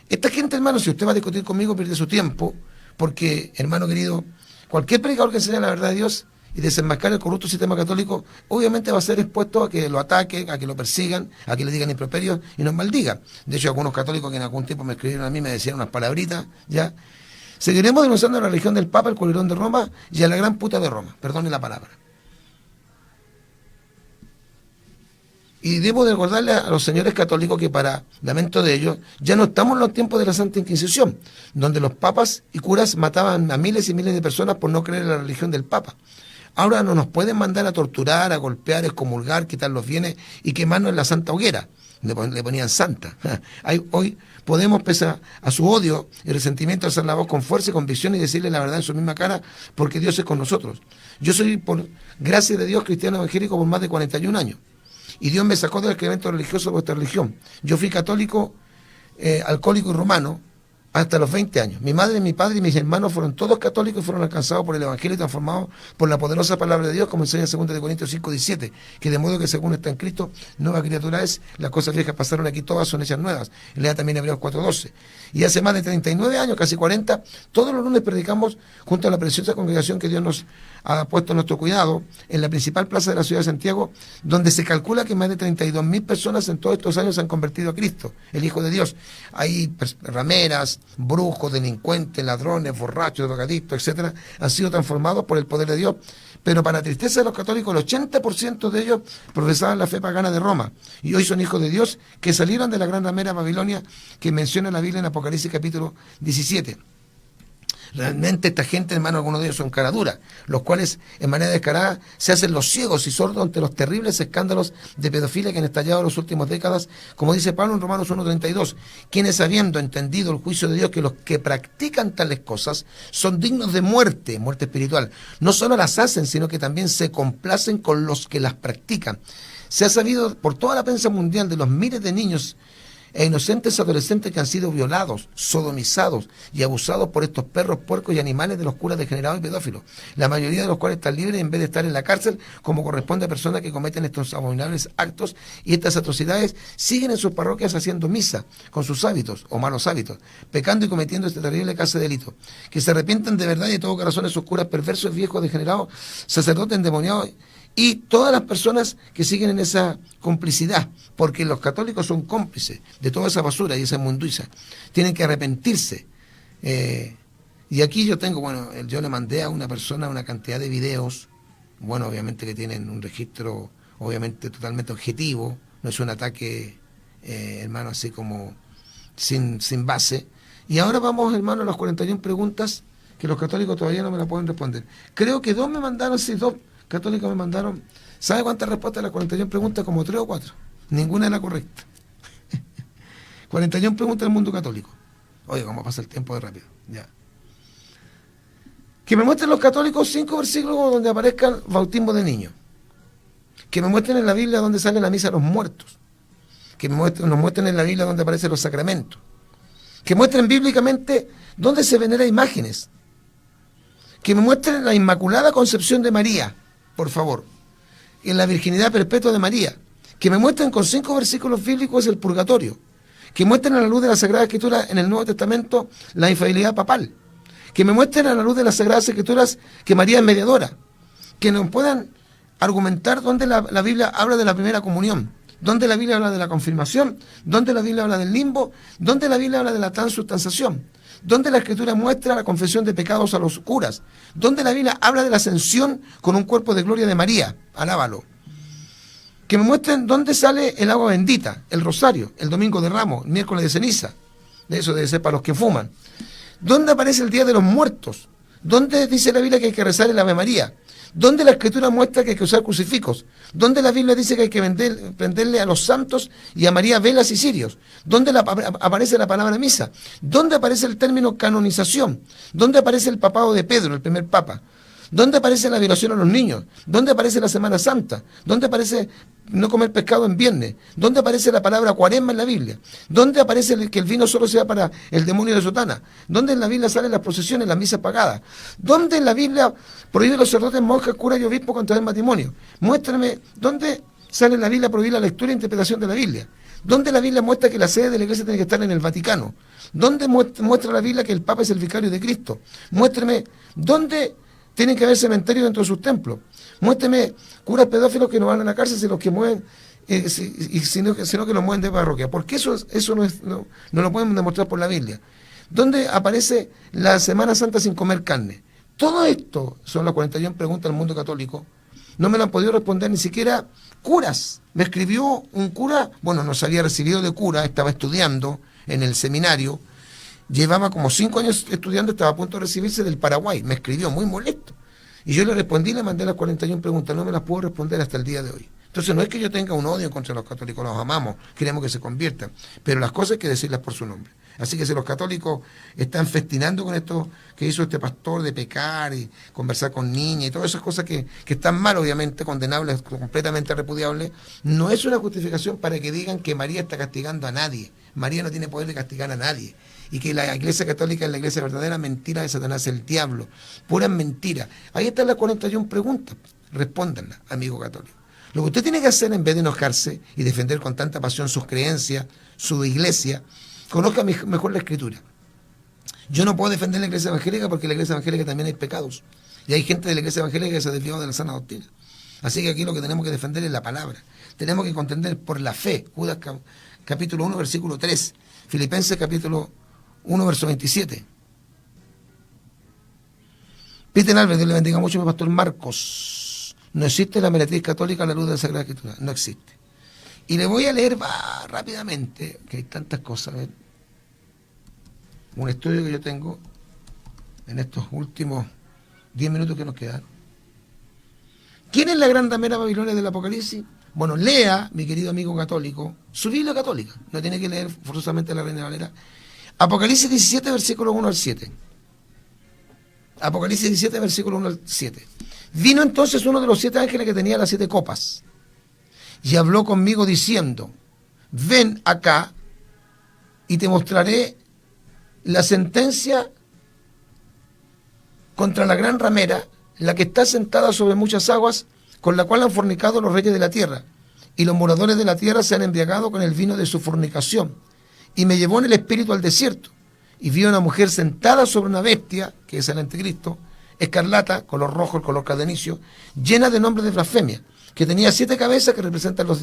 esta gente, hermano, si usted va a discutir conmigo, pierde su tiempo, porque, hermano querido, cualquier predicador que enseñe la verdad de Dios y desenmascar el corrupto sistema católico, obviamente va a ser expuesto a que lo ataquen, a que lo persigan, a que le digan improperios y nos maldigan. De hecho, algunos católicos que en algún tiempo me escribieron a mí me decían unas palabritas, ¿ya? Seguiremos denunciando a la religión del Papa, el culerón de Roma y a la gran puta de Roma, perdone la palabra. Y debo de recordarle a los señores católicos que, para lamento de ellos, ya no estamos en los tiempos de la Santa Inquisición, donde los papas y curas mataban a miles y miles de personas por no creer en la religión del Papa. Ahora no nos pueden mandar a torturar, a golpear, a excomulgar, quitar los bienes y quemarnos en la santa hoguera. Le ponían santa. Hoy podemos, pese a su odio y resentimiento, alzar la voz con fuerza y convicción y decirle la verdad en su misma cara, porque Dios es con nosotros. Yo soy, por gracia de Dios, cristiano evangélico por más de 41 años. Y Dios me sacó del excremento religioso de vuestra religión. Yo fui católico, alcohólico y romano, hasta los 20 años. Mi madre, mi padre y mis hermanos fueron todos católicos y fueron alcanzados por el Evangelio y transformados por la poderosa palabra de Dios, como enseña en 2 Corintios 5:17, que de modo que según está en Cristo, nueva criatura es, las cosas viejas pasaron aquí, todas son hechas nuevas. Lea también Hebreos 4:12. Y hace más de 39 años, casi 40, todos los lunes predicamos junto a la preciosa congregación que Dios nos ha puesto a nuestro cuidado, en la principal plaza de la ciudad de Santiago, donde se calcula que más de 32.000 personas en todos estos años se han convertido a Cristo, el Hijo de Dios. Hay rameras, brujos, delincuentes, ladrones, borrachos, drogadictos, etcétera, han sido transformados por el poder de Dios. Pero para tristeza de los católicos, el 80% de ellos profesaban la fe pagana de Roma, y hoy son hijos de Dios que salieron de la gran ramera Babilonia que menciona la Biblia en Apocalipsis capítulo 17. Realmente esta gente, hermano, algunos de ellos son cara dura, los cuales en manera descarada se hacen los ciegos y sordos ante los terribles escándalos de pedofilia que han estallado en las últimas décadas, como dice Pablo en Romanos 1:32, quienes habiendo entendido el juicio de Dios que los que practican tales cosas son dignos de muerte, muerte espiritual, no solo las hacen, sino que también se complacen con los que las practican. Se ha sabido por toda la prensa mundial de los miles de niños e inocentes adolescentes que han sido violados, sodomizados y abusados por estos perros, puercos y animales de los curas degenerados y pedófilos, la mayoría de los cuales están libres en vez de estar en la cárcel, como corresponde a personas que cometen estos abominables actos, y estas atrocidades siguen en sus parroquias haciendo misa con sus hábitos o malos hábitos, pecando y cometiendo este terrible clase de delito. Que se arrepientan de verdad y de todo corazón esos curas perversos, viejos, degenerados, sacerdotes endemoniados y todas las personas que siguen en esa complicidad, porque los católicos son cómplices de toda esa basura y esa munduiza. Tienen que arrepentirse. Y aquí yo tengo, bueno, yo le mandé a una persona una cantidad de videos, bueno, obviamente que tienen un registro, obviamente totalmente objetivo, no es un ataque, hermano, así como sin base. Y ahora vamos, hermano, a las 41 preguntas que los católicos todavía no me la pueden responder. Creo que dos católicos me mandaron, ¿sabe cuántas respuestas a las 41 preguntas? Como 3 o 4. Ninguna es la correcta. 41 preguntas del mundo católico. Oye, cómo pasa el tiempo de rápido. Ya. Que me muestren los católicos 5 versículos donde aparezca el bautismo de niños. Que me muestren en la Biblia donde sale la misa a los muertos. Que nos muestren en la Biblia donde aparecen los sacramentos. Que muestren bíblicamente donde se venera imágenes. Que me muestren la Inmaculada Concepción de María, por favor, en la virginidad perpetua de María, que me muestren con 5 versículos bíblicos el purgatorio, que muestren a la luz de la Sagrada Escritura en el Nuevo Testamento la infalibilidad papal, que me muestren a la luz de las Sagradas Escrituras que María es mediadora, que nos puedan argumentar dónde la Biblia habla de la primera comunión, dónde la Biblia habla de la confirmación, dónde la Biblia habla del limbo, dónde la Biblia habla de la transubstanciación, dónde la Escritura muestra la confesión de pecados a los curas, dónde la Biblia habla de la ascensión con un cuerpo de gloria de María, alábalo. Que me muestren dónde sale el agua bendita, el rosario, el domingo de Ramos, el miércoles de ceniza, de eso debe ser para los que fuman. ¿Dónde aparece el Día de los Muertos? ¿Dónde dice la Biblia que hay que rezar el Ave María? ¿Dónde la Escritura muestra que hay que usar crucifijos? ¿Dónde la Biblia dice que hay que prenderle a los santos y a María velas y cirios? ¿Dónde aparece la palabra misa? ¿Dónde aparece el término canonización? ¿Dónde aparece el papado de Pedro, el primer papa? ¿Dónde aparece la violación a los niños? ¿Dónde aparece la Semana Santa? ¿Dónde aparece no comer pescado en viernes? ¿Dónde aparece la palabra cuaresma en la Biblia? ¿Dónde aparece que el vino solo sea para el demonio de sotana? ¿Dónde en la Biblia salen las procesiones, las misas pagadas? ¿Dónde en la Biblia prohíbe a los sacerdotes, monjas, curas y obispos contraer matrimonio? Muéstrame dónde sale en la Biblia prohibir la lectura e interpretación de la Biblia. ¿Dónde la Biblia muestra que la sede de la iglesia tiene que estar en el Vaticano? ¿Dónde muestra la Biblia que el Papa es el vicario de Cristo? Muéstrame dónde tienen que haber cementerios dentro de sus templos. Muéstrame curas pedófilos que no van a la cárcel, si los que mueven, sino que los mueven de parroquia. Porque eso no lo pueden demostrar por la Biblia. ¿Dónde aparece la Semana Santa sin comer carne? Todo esto son las 41 preguntas del mundo católico. No me lo han podido responder ni siquiera curas. Me escribió un cura, bueno, no se había recibido de cura, estaba estudiando en el seminario. Llevaba como 5 años estudiando, estaba a punto de recibirse del Paraguay. Me escribió muy molesto. Y yo le respondí, le mandé las 41 preguntas. No me las puedo responder hasta el día de hoy. Entonces no es que yo tenga un odio contra los católicos, los amamos, queremos que se conviertan. Pero las cosas hay que decirlas por su nombre. Así que si los católicos están festinando con esto que hizo este pastor de pecar y conversar con niñas y todas esas cosas que están mal, obviamente, condenables, completamente repudiables, no es una justificación para que digan que María está castigando a nadie. María no tiene poder de castigar a nadie. y que la Iglesia Católica es la iglesia verdadera, mentira de Satanás, el diablo, puras mentiras. Ahí están las 41 preguntas, respóndanlas, amigo católico. Lo que usted tiene que hacer, en vez de enojarse y defender con tanta pasión sus creencias, su iglesia, conozca mejor la Escritura. Yo no puedo defender la iglesia evangélica porque en la iglesia evangélica también hay pecados. Y hay gente de la iglesia evangélica que se ha desviado de la sana doctrina. Así que aquí lo que tenemos que defender es la palabra. Tenemos que contender por la fe. Judas capítulo 1, versículo 3. Filipenses capítulo 1, verso 27. Peter Albert, Dios le bendiga mucho, mi pastor Marcos. No existe la meretriz católica a la luz de la Sagrada Escritura. No existe. Y le voy a leer rápidamente, que hay tantas cosas. Un estudio que yo tengo en estos últimos 10 minutos que nos quedan. ¿Quién es la gran ramera Babilonia del Apocalipsis? Bueno, lea, mi querido amigo católico, su Biblia católica. No tiene que leer forzosamente la Reina Valera. Apocalipsis 17, versículo 1 al 7. Apocalipsis 17, versículo 1 al 7. Vino entonces uno de los 7 ángeles que tenía las 7 copas y habló conmigo diciendo: ven acá y te mostraré la sentencia contra la gran ramera, la que está sentada sobre muchas aguas, con la cual han fornicado los reyes de la tierra, y los moradores de la tierra se han embriagado con el vino de su fornicación. Y me llevó en el espíritu al desierto, y vi a una mujer sentada sobre una bestia, que es el anticristo, escarlata, color rojo, el color cadenicio, llena de nombres de blasfemia, que tenía 7 cabezas que representan los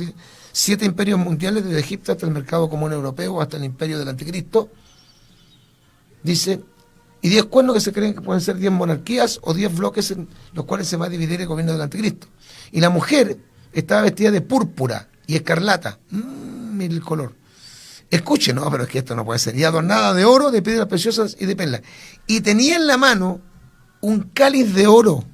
7 imperios mundiales, desde Egipto hasta el mercado común europeo, hasta el imperio del anticristo. Dice, y 10 cuernos que se creen que pueden ser 10 monarquías o 10 bloques en los cuales se va a dividir el gobierno del anticristo. Y la mujer estaba vestida de púrpura y escarlata. Mire el color. Escuche, no, pero es que esto no puede ser. Y adornada de oro, de piedras preciosas y de perlas. Y tenía en la mano un cáliz de oro.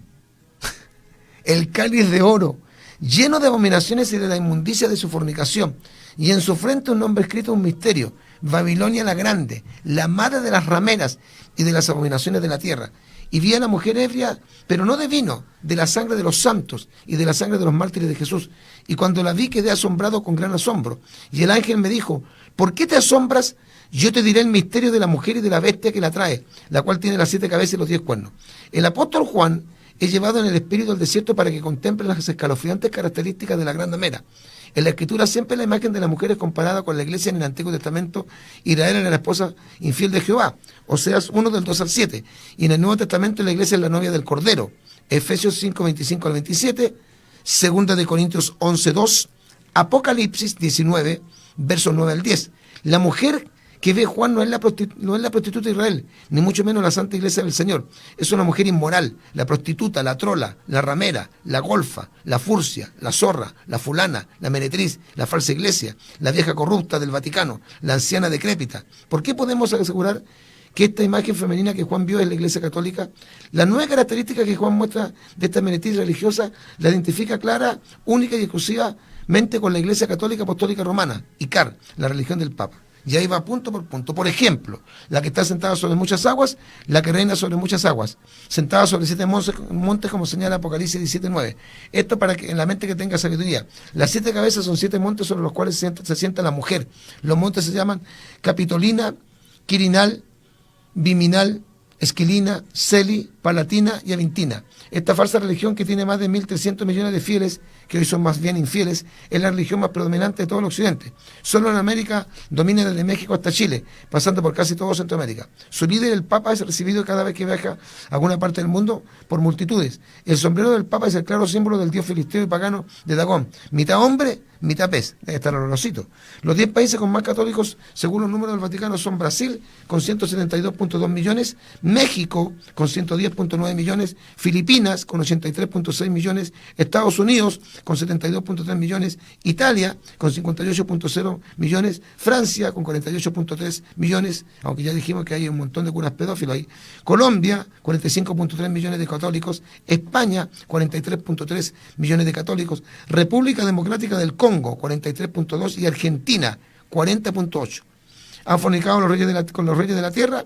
El cáliz de oro, lleno de abominaciones y de la inmundicia de su fornicación. Y en su frente un nombre escrito, un misterio: Babilonia la Grande, la madre de las rameras y de las abominaciones de la tierra. Y vi a la mujer ebria, pero no de vino, de la sangre de los santos y de la sangre de los mártires de Jesús. Y cuando la vi quedé asombrado con gran asombro. Y el ángel me dijo: ¿por qué te asombras? Yo te diré el misterio de la mujer y de la bestia que la trae, la cual tiene las 7 cabezas y los 10 cuernos. El apóstol Juan es llevado en el espíritu al desierto para que contemple las escalofriantes características de la gran ramera. En la Escritura siempre la imagen de la mujer es comparada con la iglesia en el Antiguo Testamento. Israel era la esposa infiel de Jehová, Oseas 1 del 2 al 7. Y en el Nuevo Testamento la iglesia es la novia del Cordero, Efesios 5, 25 al 27, Segunda de Corintios 11, 2, Apocalipsis 19, versos 9 al 10. La mujer que ve Juan no es la prostituta de Israel, ni mucho menos la Santa Iglesia del Señor. Es una mujer inmoral, la prostituta, la trola, la ramera, la golfa, la furcia, la zorra, la fulana, la meretriz, la falsa iglesia, la vieja corrupta del Vaticano, la anciana decrépita. ¿Por qué podemos asegurar que esta imagen femenina que Juan vio es la Iglesia Católica? La nueva característica que Juan muestra de esta meretriz religiosa la identifica clara, única y exclusivamente con la Iglesia Católica Apostólica Romana, ICAR, la religión del Papa. Y ahí va punto por punto. Por ejemplo, la que está sentada sobre muchas aguas, la que reina sobre muchas aguas, sentada sobre 7 montes, como señala Apocalipsis 17:9. Esto para que en la mente que tenga sabiduría. Las 7 cabezas son 7 montes sobre los cuales se sienta la mujer. Los montes se llaman Capitolina, Quirinal, Viminal, Esquilina, Celi, Palatina y Avintina. Esta falsa religión, que tiene más de 1.300 millones de fieles, que hoy son más bien infieles, es la religión más predominante de todo el occidente. Solo en América domina desde México hasta Chile, pasando por casi todo Centroamérica. Su líder, el Papa, es recibido cada vez que viaja a alguna parte del mundo por multitudes. El sombrero del Papa es el claro símbolo del dios filisteo y pagano de Dagón, mitad hombre, mitad pez. Debe estar olorosito. Los 10 países con más católicos, según los números del Vaticano, son Brasil, con 172.2 millones, México, con 110.9 millones, Filipinas, con 83.6 millones, Estados Unidos, con 72.3 millones, Italia, con 58.0 millones, Francia, con 48.3 millones, aunque ya dijimos que hay un montón de curas pedófilos ahí, Colombia, 45.3 millones de católicos, España, 43.3 millones de católicos, República Democrática del Congo, 43.2, y Argentina, 40.8. Han fornicado con los reyes de la tierra.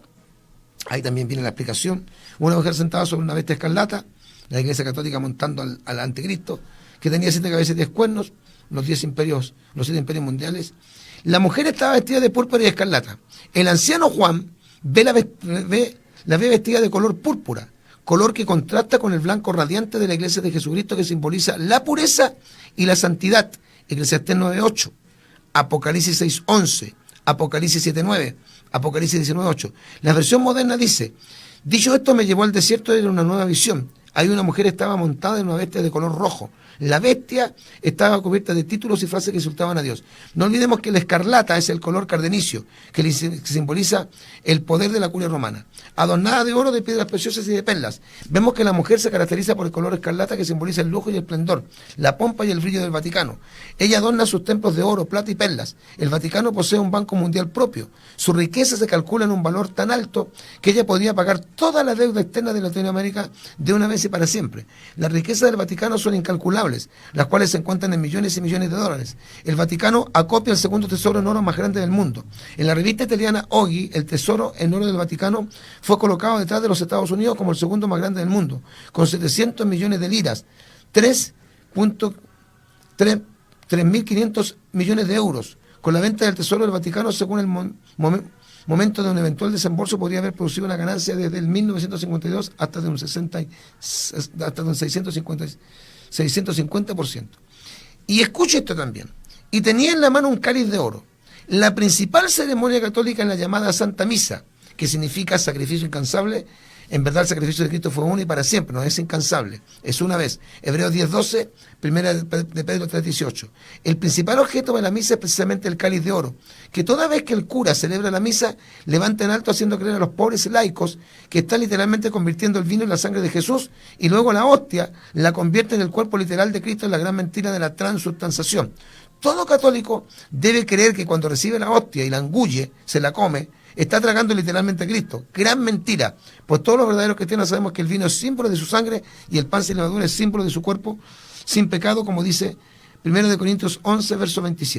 Ahí también viene la explicación. Una mujer sentada sobre una bestia escarlata, la Iglesia Católica montando al anticristo, que tenía 7 cabezas y 10 cuernos, los 7 imperios mundiales. La mujer estaba vestida de púrpura y escarlata. El anciano Juan la ve vestida de color púrpura, color que contrasta con el blanco radiante de la iglesia de Jesucristo, que simboliza la pureza y la santidad. Eclesiastés 9:8, Apocalipsis 6:11, Apocalipsis 7:9, Apocalipsis 19:8. La versión moderna dice: dicho esto, me llevó al desierto, era una nueva visión. Ahí una mujer estaba montada en una bestia de color rojo. La bestia estaba cubierta de títulos y frases que insultaban a Dios. No olvidemos que la escarlata es el color cardenicio, que simboliza el poder de la curia romana. Adornada de oro, de piedras preciosas y de perlas. Vemos que la mujer se caracteriza por el color escarlata, que simboliza el lujo y el esplendor, la pompa y el brillo del Vaticano. Ella adorna sus templos de oro, plata y perlas. El Vaticano posee un banco mundial propio. Su riqueza se calcula en un valor tan alto que ella podría pagar toda la deuda externa de Latinoamérica de una vez y para siempre. Las riquezas del Vaticano son incalculables, las cuales se encuentran en millones y millones de dólares. El Vaticano acopia el segundo tesoro en oro más grande del mundo. En la revista italiana Oggi, el tesoro en oro del Vaticano fue colocado detrás de los Estados Unidos como el segundo más grande del mundo, con 700 millones de liras, 3.500 millones de euros. Con la venta del tesoro del Vaticano, según el momento de un eventual desembolso, podría haber producido una ganancia desde el 1952 hasta de un 650%. Y escuche esto también. Y tenía en la mano un cáliz de oro. La principal ceremonia católica es la llamada Santa Misa, que significa sacrificio incansable. En verdad, el sacrificio de Cristo fue uno y para siempre, no es incansable, es una vez. Hebreos 10:12, primera de Pedro 3:18. El principal objeto de la misa es precisamente el cáliz de oro, que toda vez que el cura celebra la misa, levanta en alto haciendo creer a los pobres laicos que está literalmente convirtiendo el vino en la sangre de Jesús, y luego la hostia la convierte en el cuerpo literal de Cristo, en la gran mentira de la transubstanciación. Todo católico debe creer que cuando recibe la hostia y la engulle, se la come, está tragando literalmente a Cristo. Gran mentira, pues todos los verdaderos cristianos sabemos que el vino es símbolo de su sangre y el pan sin levadura es símbolo de su cuerpo sin pecado, como dice 1 Corintios 11, verso 27.